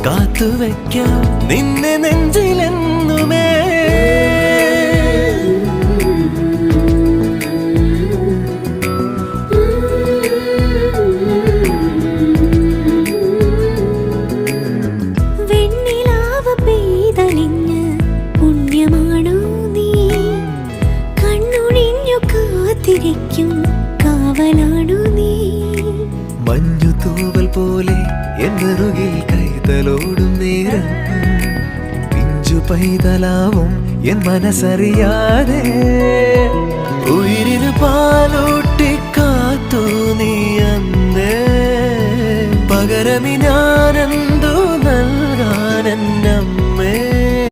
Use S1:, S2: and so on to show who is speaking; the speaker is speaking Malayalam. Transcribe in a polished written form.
S1: കാത്തുവയ്ക്കാം നിന്നെ നെഞ്ചിലെന്നുമേ.
S2: വെണ്ണിലാവ് പെയ്തലിഞ്ഞ് പുണ്യമാണോ നീ? കണ്ണുഴിഞ്ഞു കാത്തിരിക്കും കാവലാണോ നീ?
S1: മഞ്ഞു തൂവൽ പോലെ എന്നറുകിൽ കൈതലോടും നേരം പിഞ്ചു പൈതലാവും എൻ മനസ്സറിയാതെ. ഉയിരിന് പാലൂട്ടി കാത്തു നീ അന്നേ, പകരമി ഞാനെന്ന്